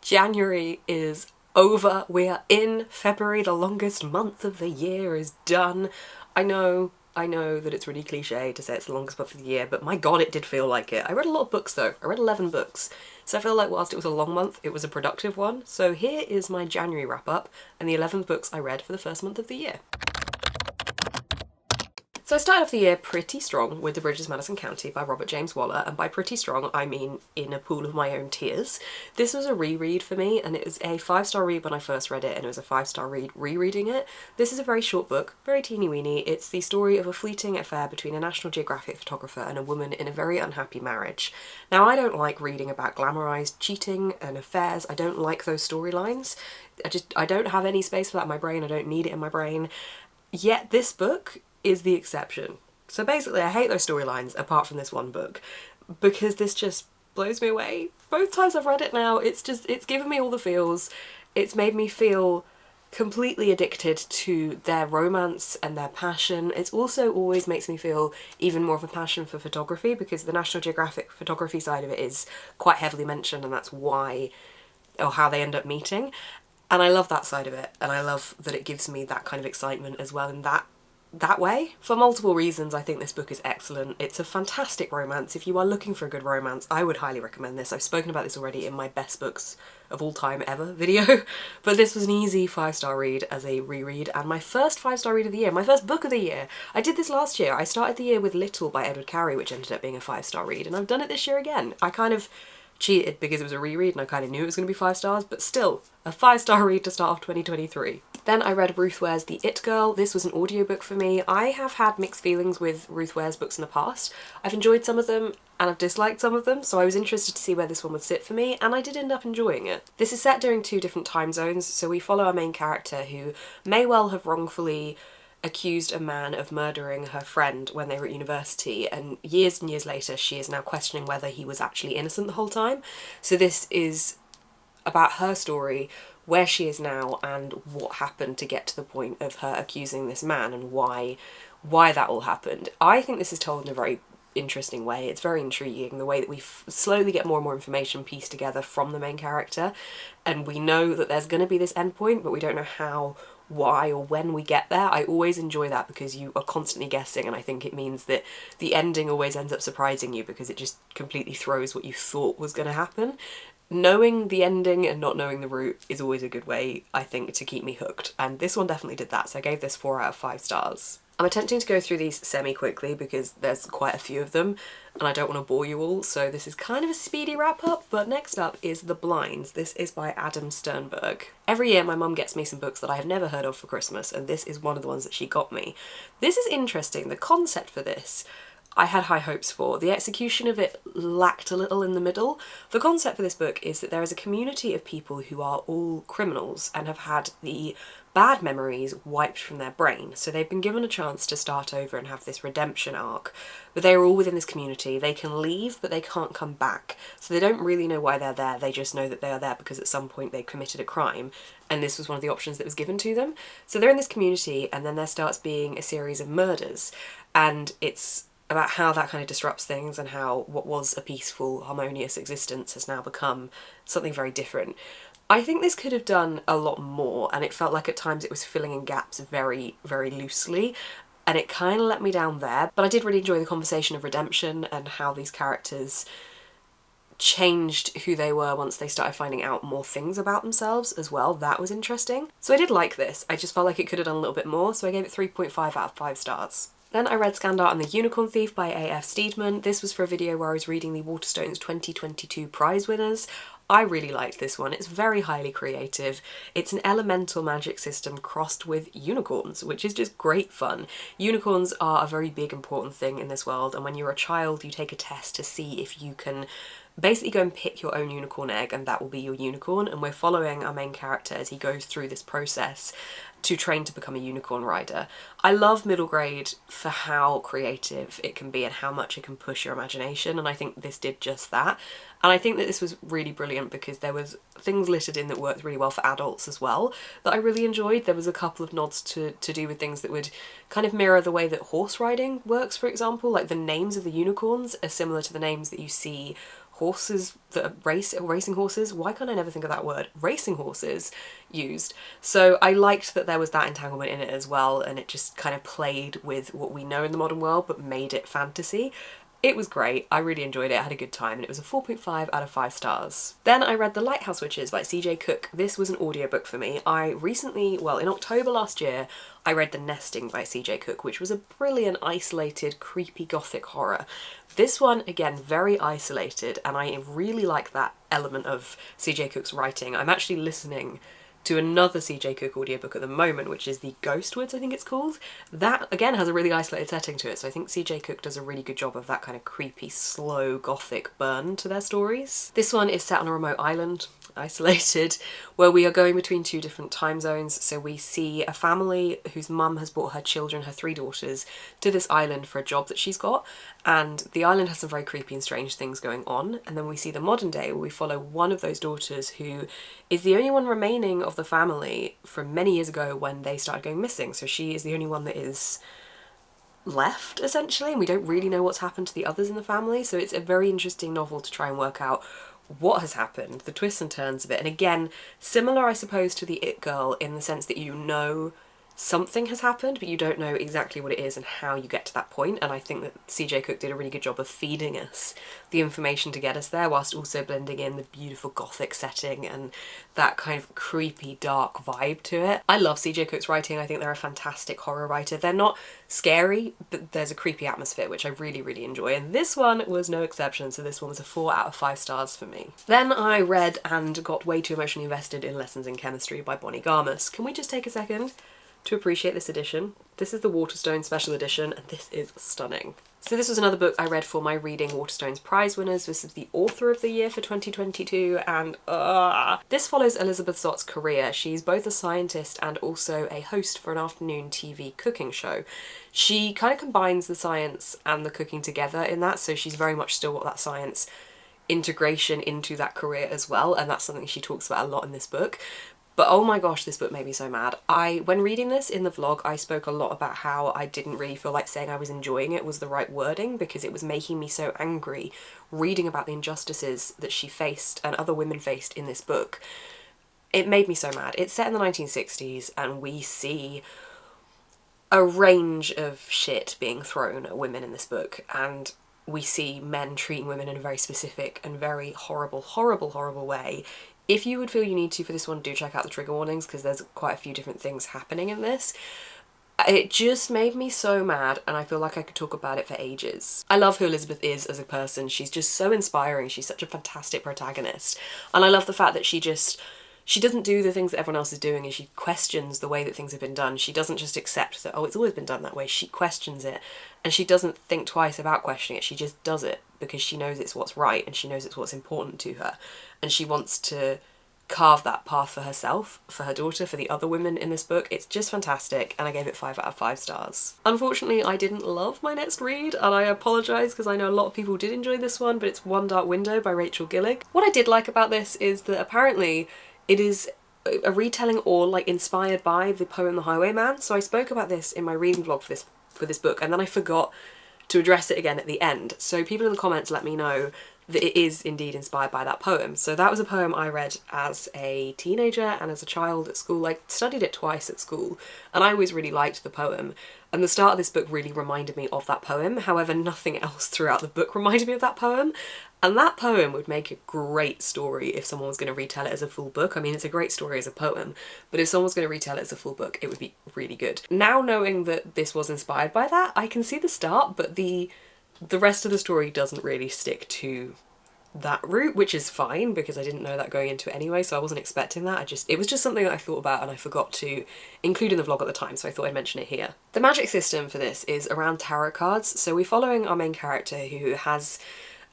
January is over. We are in February. The longest month of the year is done. I know that it's really cliche to say it's the longest month of the year, but my god, it did feel like it. I read a lot of books though. I read 11 books. So I feel like whilst it was a long month, it was a productive one. So here is my January wrap up and the 11 books I read for the first month of the year. So I started off the year pretty strong with The Bridges of Madison County by Robert James Waller, and by pretty strong I mean in a pool of my own tears. This was a reread for me, and it was a 5-star read when I first read it, and it was a 5-star read rereading it. This is a very short book, very teeny weeny. It's the story of a fleeting affair between a National Geographic photographer and a woman in a very unhappy marriage. Now, I don't like reading about glamorised cheating and affairs. I don't like those storylines. I don't have any space for that in my brain. I don't need it in my brain. Yet this book is the exception. So basically I hate those storylines apart from this one book because this just blows me away. Both times I've read it now, it's given me all the feels. It's made me feel completely addicted to their romance and their passion. It also always makes me feel even more of a passion for photography because the National Geographic photography side of it is quite heavily mentioned, and that's why, or how they end up meeting. And I love that side of it, and I love that it gives me that kind of excitement as well in that way. For multiple reasons, I think this book is excellent. It's a fantastic romance. If you are looking for a good romance, I would highly recommend this. I've spoken about this already in my best books of all time ever video, but this was an easy 5-star read as a reread, and my first 5-star read of the year, my first book of the year. I did this last year. I started the year with Little by Edward Carey, which ended up being a 5-star read, and I've done it this year again. I kind of cheated because it was a reread and I kind of knew it was going to be 5 stars, but still, a 5-star read to start off 2023. Then I read Ruth Ware's The It Girl. This was an audiobook for me. I have had mixed feelings with Ruth Ware's books in the past. I've enjoyed some of them and I've disliked some of them, so I was interested to see where this one would sit for me, and I did end up enjoying it. This is set during 2 different time zones, so we follow our main character who may well have wrongfully accused a man of murdering her friend when they were at university, and years later she is now questioning whether he was actually innocent the whole time. So this is about her story, where she is now, and what happened to get to the point of her accusing this man and why that all happened. I think this is told in a very interesting way. It's very intriguing, the way that we slowly get more and more information pieced together from the main character, and we know that there's going to be this end point, but we don't know how, why, or when we get there. I always enjoy that because you are constantly guessing, and I think it means that the ending always ends up surprising you because it just completely throws what you thought was going to happen. Knowing the ending and not knowing the route is always a good way, I think, to keep me hooked, and this one definitely did that, so I gave this 4 out of 5 stars. I'm attempting to go through these semi-quickly because there's quite a few of them and I don't want to bore you all, so this is kind of a speedy wrap-up. But next up is The Blinds. This is by Adam Sternberg. Every year my mum gets me some books that I have never heard of for Christmas, and this is one of the ones that she got me. This is interesting. The concept for this I had high hopes for. The execution of it lacked a little in the middle. The concept for this book is that there is a community of people who are all criminals and have had the bad memories wiped from their brain. So they've been given a chance to start over and have this redemption arc. But they are all within this community. They can leave, but they can't come back. So they don't really know why they're there. They just know that they are there because at some point they committed a crime. And this was one of the options that was given to them. So they're in this community, and then there starts being a series of murders. And it's about how that kind of disrupts things and how what was a peaceful, harmonious existence has now become something very different. I think this could have done a lot more, and it felt like at times it was filling in gaps very, very loosely, and it kind of let me down there. But I did really enjoy the conversation of redemption and how these characters changed who they were once they started finding out more things about themselves as well. That was interesting. So I did like this. I just felt like it could have done a little bit more, so I gave it 3.5 out of 5 stars. Then I read Skandar and the Unicorn Thief by A.F. Steedman. This was for a video where I was reading the WATERSTONES 2022 prize winners. I really liked this one. It's very highly creative. It's an elemental magic system crossed with unicorns, which is just great fun. Unicorns are a very big, important thing in this world, and when you're a child you take a test to see if you can basically go and pick your own unicorn egg, and that will be your unicorn, and we're following our main character as he goes through this process to train to become a unicorn rider. I love middle grade for how creative it can be and how much it can push your imagination, and I think this did just that. And I think that this was really brilliant because there was things littered in that worked really well for adults as well that I really enjoyed. There was a couple of nods to do with things that would kind of mirror the way that horse riding works, for example. Like the names of the unicorns are similar to the names that you see horses that are racing horses. Why can't I never think of that word? Racing horses used. So I liked that there was that entanglement in it as well, and it just kind of played with what we know in the modern world but made it fantasy. It was great. I really enjoyed it. I had a good time, and it was a 4.5 out of 5 stars. Then I read The Lighthouse Witches by CJ Cook. This was an audiobook for me. I recently, well, in October last year, I read The Nesting by CJ Cook, which was a brilliant, isolated, creepy gothic horror. This one, again, very isolated, and I really like that element of CJ Cook's writing. I'm actually listening to another CJ Cook audiobook at the moment, which is The Ghostwoods, I think it's called. That, again, has a really isolated setting to it, so I think CJ Cook does a really good job of that kind of creepy, slow, gothic burn to their stories. This one is set on a remote island, isolated, where we are going between 2 different time zones. So we see a family whose mum has brought her children, her 3 daughters, to this island for a job that she's got, and the island has some very creepy and strange things going on. And then we see the modern day, where we follow one of those daughters who is the only one remaining of the family from many years ago when they started going missing. So she is the only one that is left, essentially, and we don't really know what's happened to the others in the family. So it's a very interesting novel to try and work out what has happened, the twists and turns of it. And again, similar, I suppose, to the It Girl in the sense that you know something has happened, but you don't know exactly what it is and how you get to that point. And I think that CJ Cook did a really good job of feeding us the information to get us there, whilst also blending in the beautiful gothic setting and that kind of creepy, dark vibe to it. I love CJ Cook's writing. I think they're a fantastic horror writer. They're not scary, but there's a creepy atmosphere, which I really, really enjoy. And this one was no exception, so this one was a 4 out of 5 stars for me. Then I read and got way too emotionally invested in Lessons in Chemistry by Bonnie Garmus. Can we just take a second to appreciate this edition? This is the WATERSTONES special edition, and this is stunning. So this was another book I read for my Reading WATERSTONES prize winners. This is the author of the year for 2022, and this follows Elizabeth Zott's career. She's both a scientist and also a host for an afternoon TV cooking show. She kind of combines the science and the cooking together in that, so she's very much still got that science integration into that career as well, and that's something she talks about a lot in this book. But oh my gosh, this book made me so mad. When reading this in the vlog, I spoke a lot about how I didn't really feel like saying I was enjoying it was the right wording, because it was making me so angry reading about the injustices that she faced and other women faced in this book. It made me so mad. It's set in the 1960s, and we see a range of shit being thrown at women in this book, and we see men treating women in a very specific and very horrible, horrible, horrible way. If you would feel you need to for this one, do check out the trigger warnings, because there's quite a few different things happening in this. It just made me so mad, and I feel like I could talk about it for ages. I love who Elizabeth is as a person. She's just so inspiring. She's such a fantastic protagonist. And I love the fact that she doesn't do the things that everyone else is doing, and she questions the way that things have been done. She doesn't just accept that, oh, it's always been done that way. She questions it, and she doesn't think twice about questioning it. She just does it because she knows it's what's right, and she knows it's what's important to her. And she wants to carve that path for herself, for her daughter, for the other women in this book. It's just fantastic, and I gave it 5 out of 5 stars. Unfortunately, I didn't love my next read, and I apologise because I know a lot of people did enjoy this one, but it's One Dark Window by Rachel Gillig. What I did like about this is that apparently it is a retelling or like inspired by the poem The Highwayman. So I spoke about this in my reading vlog for this book, and then I forgot to address it again at the end. So people in the comments let me know that it is indeed inspired by that poem. So that was a poem I read as a teenager and as a child at school. I studied it twice at school, and I always really liked the poem. And the start of this book really reminded me of that poem. However, nothing else throughout the book reminded me of that poem. And that poem would make a great story if someone was going to retell it as a full book. I mean, it's a great story as a poem, but if someone was going to retell it as a full book, it would be really good. Now knowing that this was inspired by that, I can see the start, but the rest of the story doesn't really stick to that route, which is fine because I didn't know that going into it anyway, so I wasn't expecting that. It was just something that I thought about and I forgot to include in the vlog at the time, so I thought I'd mention it here. The magic system for this is around tarot cards. So we're following our main character who has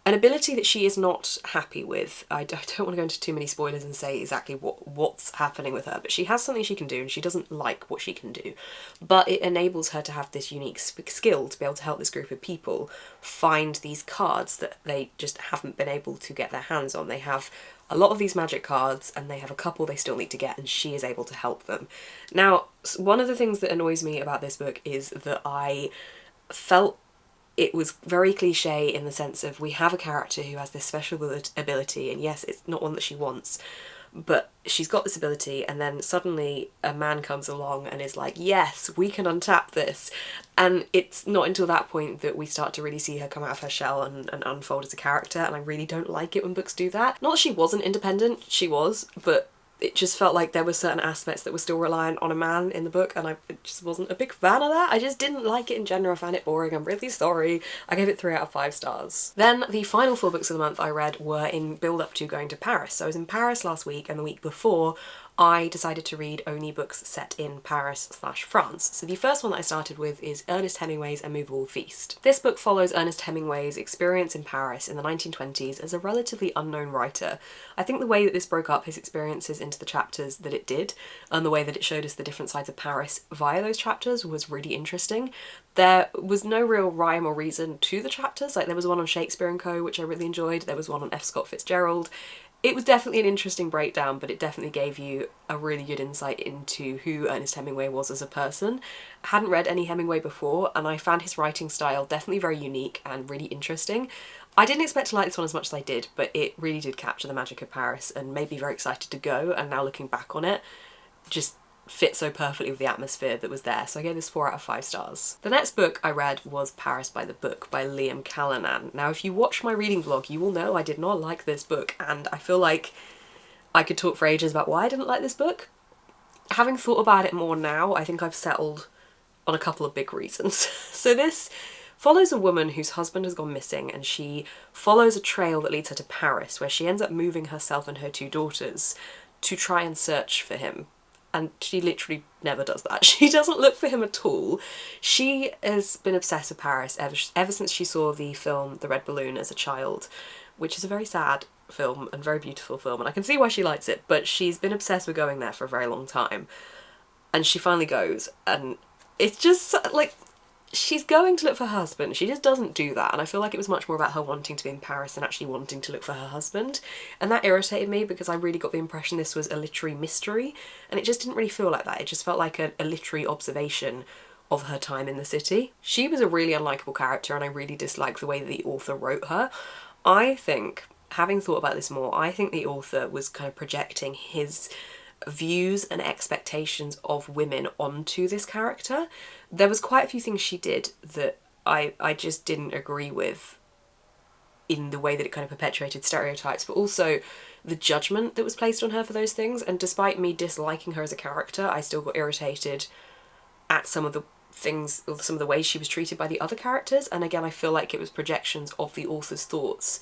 an ability that she is not happy with. I don't want to go into too many spoilers and say exactly what's happening with her, but she has something she can do and she doesn't like what she can do. But it enables her to have this unique skill to be able to help this group of people find these cards that they just haven't been able to get their hands on. They have a lot of these magic cards and they have a couple they still need to get, and she is able to help them. Now, one of the things that annoys me about this book is that I felt it was very cliche in the sense of we have a character who has this special ability, and yes, it's not one that she wants, but she's got this ability, and then suddenly a man comes along and is like, yes, we can untap this. And it's not until that point that we start to really see her come out of her shell and unfold as a character, and I really don't like it when books do that. Not that she wasn't independent, she was, but it just felt like there were certain aspects that were still reliant on a man in the book, and I just wasn't a big fan of that. I just didn't like it in general. I found it boring. I'm really sorry. I gave it 3 out of 5 stars. Then the final 4 books of the month I read were in build up to going to Paris. So I was in Paris last week, and the week before I decided to read only books set in Paris/France. So the first one that I started with is Ernest Hemingway's A Movable Feast. This book follows Ernest Hemingway's experience in Paris in the 1920s as a relatively unknown writer. I think the way that this broke up his experiences into the chapters that it did, and the way that it showed us the different sides of Paris via those chapters, was really interesting. There was no real rhyme or reason to the chapters. Like, there was one on Shakespeare and Co, which I really enjoyed. There was one on F. Scott Fitzgerald. It was definitely an interesting breakdown, but it definitely gave you a really good insight into who Ernest Hemingway was as a person. I hadn't read any Hemingway before, and I found his writing style definitely very unique and really interesting. I didn't expect to like this one as much as I did, but it really did capture the magic of Paris and made me very excited to go, and now looking back on it, just fit so perfectly with the atmosphere that was there, so I gave this 4 out of 5 stars. The next book I read was Paris by the Book by Liam Callanan. Now, if you watch my reading vlog, you will know I did not like this book, and I feel like I could talk for ages about why I didn't like this book. Having thought about it more now, I think I've settled on a couple of big reasons. So this follows a woman whose husband has gone missing, and she follows a trail that leads her to Paris, where she ends up moving herself and her 2 daughters to try and search for him. And she literally never does that. She doesn't look for him at all. She has been obsessed with Paris ever since she saw the film The Red Balloon as a child, which is a very sad film and very beautiful film, and I can see why she likes it, but she's been obsessed with going there for a very long time. And she finally goes, and it's just like, she's going to look for her husband. She just doesn't do that, and I feel like it was much more about her wanting to be in Paris than actually wanting to look for her husband, and that irritated me because I really got the impression this was a literary mystery, and it just didn't really feel like that. It just felt like a literary observation of her time in the city. She was a really unlikable character, and I really disliked the way that the author wrote her. I think, having thought about this more, I think the author was kind of projecting his views and expectations of women onto this character. There was quite a few things she did that I just didn't agree with, in the way that it kind of perpetuated stereotypes, but also the judgment that was placed on her for those things. And despite me disliking her as a character, I still got irritated at some of the things, or some of the ways she was treated by the other characters. And again, I feel like it was projections of the author's thoughts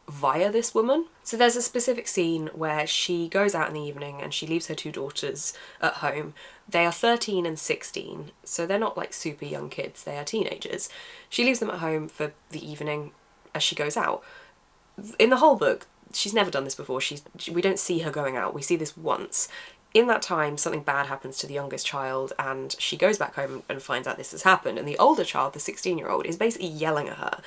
via this woman. So there's a specific scene where she goes out in the evening and she leaves her 2 daughters at home. They are 13 and 16, so they're not like super young kids, they are teenagers. She leaves them at home for the evening as she goes out. In the whole book, she's never done this before. We don't see her going out, we see this once. In that time, something bad happens to the youngest child, and she goes back home and finds out this has happened, and the older child, the 16-year-old, is basically yelling at her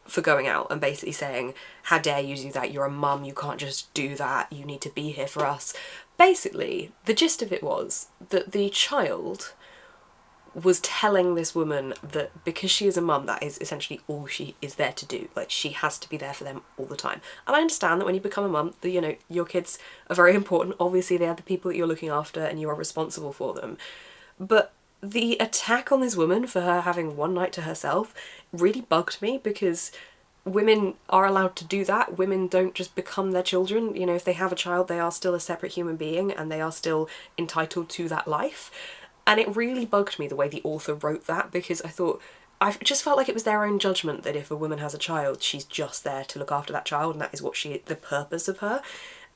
for going out and basically saying, how dare you do that, you're a mum, you can't just do that, you need to be here for us. Basically, the gist of it was that the child was telling this woman that because she is a mum, that is essentially all she is there to do. Like, she has to be there for them all the time. And I understand that when you become a mum, that, you know, your kids are very important. Obviously, they are the people that you're looking after and you are responsible for them. But the attack on this woman for her having one night to herself really bugged me, because women are allowed to do that. Women don't just become their children. You know, if they have a child, they are still a separate human being and they are still entitled to that life. And it really bugged me the way the author wrote that, because I just felt like it was their own judgment that if a woman has a child, she's just there to look after that child, and that is the purpose of her.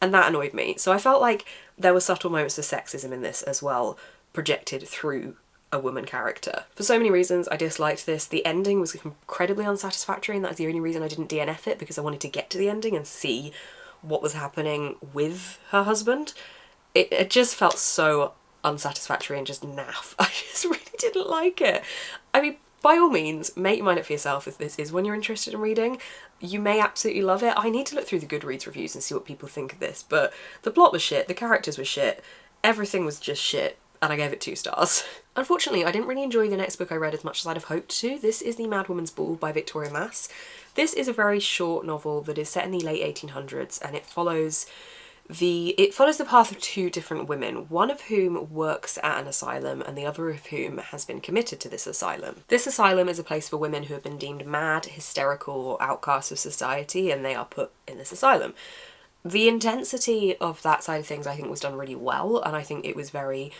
And that annoyed me. So I felt like there were subtle moments of sexism in this as well, projected through a woman character. For so many reasons, I disliked this. The ending was incredibly unsatisfactory, and that's the only reason I didn't DNF it, because I wanted to get to the ending and see what was happening with her husband. It just felt so unsatisfactory and just naff. I just really didn't like it. I mean, by all means, make your mind up for yourself if this is one you're interested in reading. You may absolutely love it. I need to look through the Goodreads reviews and see what people think of this, but the plot was shit, the characters were shit, everything was just shit, and I gave it 2 stars. Unfortunately, I didn't really enjoy the next book I read as much as I'd have hoped to. This is The Madwoman's Ball by Victoria Mass. This is a very short novel that is set in the late 1800s, and it follows the path of two different women, one of whom works at an asylum and the other of whom has been committed to this asylum. This asylum is a place for women who have been deemed mad, hysterical, or outcasts of society, and they are put in this asylum. The intensity of that side of things I think was done really well, and I think it was very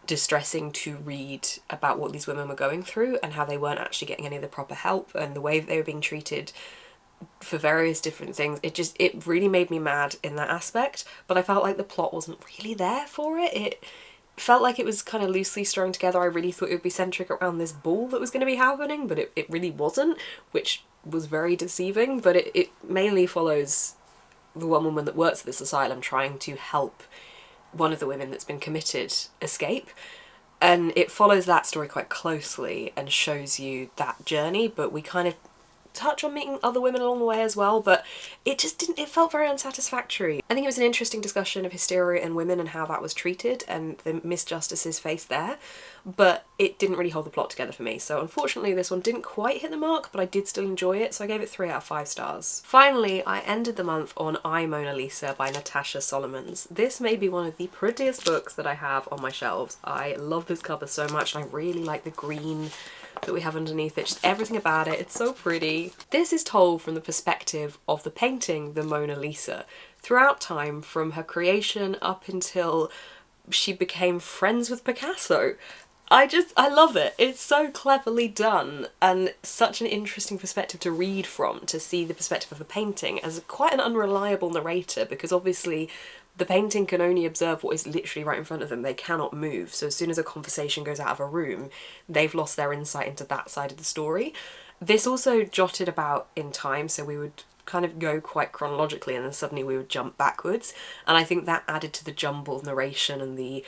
distressing to read about what these women were going through and how they weren't actually getting any of the proper help, and the way that they were being treated for various different things. It really made me mad in that aspect, but I felt like the plot wasn't really there for it. It felt like it was kind of loosely strung together. I really thought it would be centric around this ball that was going to be happening, but it really wasn't, which was very deceiving. But it mainly follows the one woman that works at this asylum trying to help one of the women that's been committed escape, and it follows that story quite closely and shows you that journey, but we kind of touch on meeting other women along the way as well, but it felt very unsatisfactory. I think it was an interesting discussion of hysteria in women and how that was treated and the misjustices faced there, but it didn't really hold the plot together for me. So unfortunately this one didn't quite hit the mark, but I did still enjoy it, so I gave it 3 out of 5 stars. Finally, I ended the month on I, Mona Lisa by Natasha Solomons. This may be one of the prettiest books that I have on my shelves. I love this cover so much, and I really like the green that we have underneath it, just everything about it. It's so pretty. This is told from the perspective of the painting, the Mona Lisa, throughout time from her creation up until she became friends with Picasso. I love it. It's so cleverly done and such an interesting perspective to read from, to see the perspective of a painting as quite an unreliable narrator, because obviously the painting can only observe what is literally right in front of them. They cannot move. So as soon as a conversation goes out of a room, they've lost their insight into that side of the story. This also jotted about in time, so we would kind of go quite chronologically and then suddenly we would jump backwards. And I think that added to the jumbled narration and the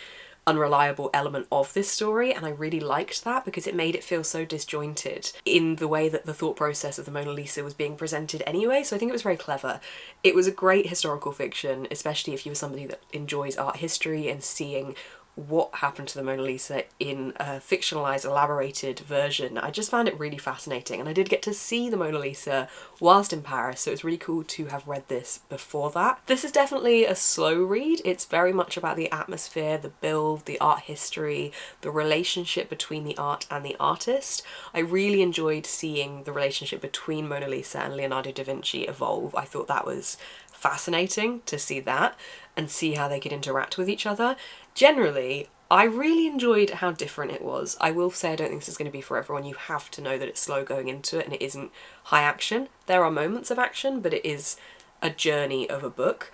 unreliable element of this story, and I really liked that because it made it feel so disjointed in the way that the thought process of the Mona Lisa was being presented anyway, so I think it was very clever. It was a great historical fiction, especially if you were somebody that enjoys art history and seeing what happened to the Mona Lisa in a fictionalized, elaborated version. I just found it really fascinating, and I did get to see the Mona Lisa whilst in Paris, so it's really cool to have read this before that. This is definitely a slow read. It's very much about the atmosphere, the build, the art history, the relationship between the art and the artist. I really enjoyed seeing the relationship between Mona Lisa and Leonardo da Vinci evolve. I thought that was fascinating to see that and see how they could interact with each other. Generally, I really enjoyed how different it was. I will say I don't think this is going to be for everyone. You have to know that it's slow going into it and it isn't high action. There are moments of action, but it is a journey of a book.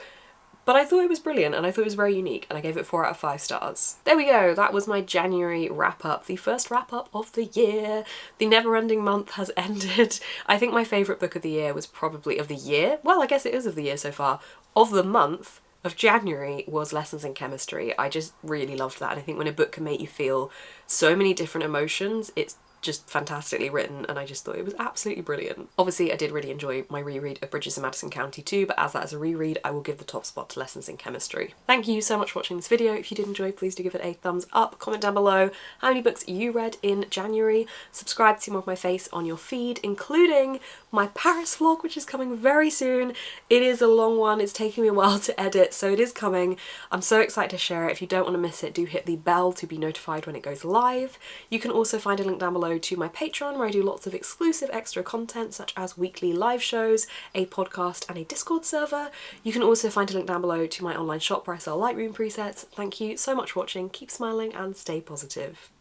But I thought it was brilliant and I thought it was very unique, and I gave it 4 out of 5 stars. There we go, that was my January wrap-up, the first wrap-up of the year. The never-ending month has ended. I think my favourite book of the year was probably of the year, well I guess it is of the year so far, of the month of January was Lessons in Chemistry. I just really loved that, and I think when a book can make you feel so many different emotions, it's just fantastically written, and I just thought it was absolutely brilliant. Obviously I did really enjoy my reread of Bridges in Madison County too, but as that is a reread, I will give the top spot to Lessons in Chemistry. Thank you so much for watching this video. If you did enjoy, please do give it a thumbs up, comment down below how many books you read in January, subscribe to see more of my face on your feed, including my Paris vlog, which is coming very soon. It is a long one, it's taking me a while to edit, so it is coming. I'm so excited to share it. If you don't want to miss it, do hit the bell to be notified when it goes live. You can also find a link down below to my Patreon, where I do lots of exclusive extra content such as weekly live shows, a podcast and a Discord server. You can also find a link down below to my online shop where I sell Lightroom presets. Thank you so much for watching, keep smiling and stay positive.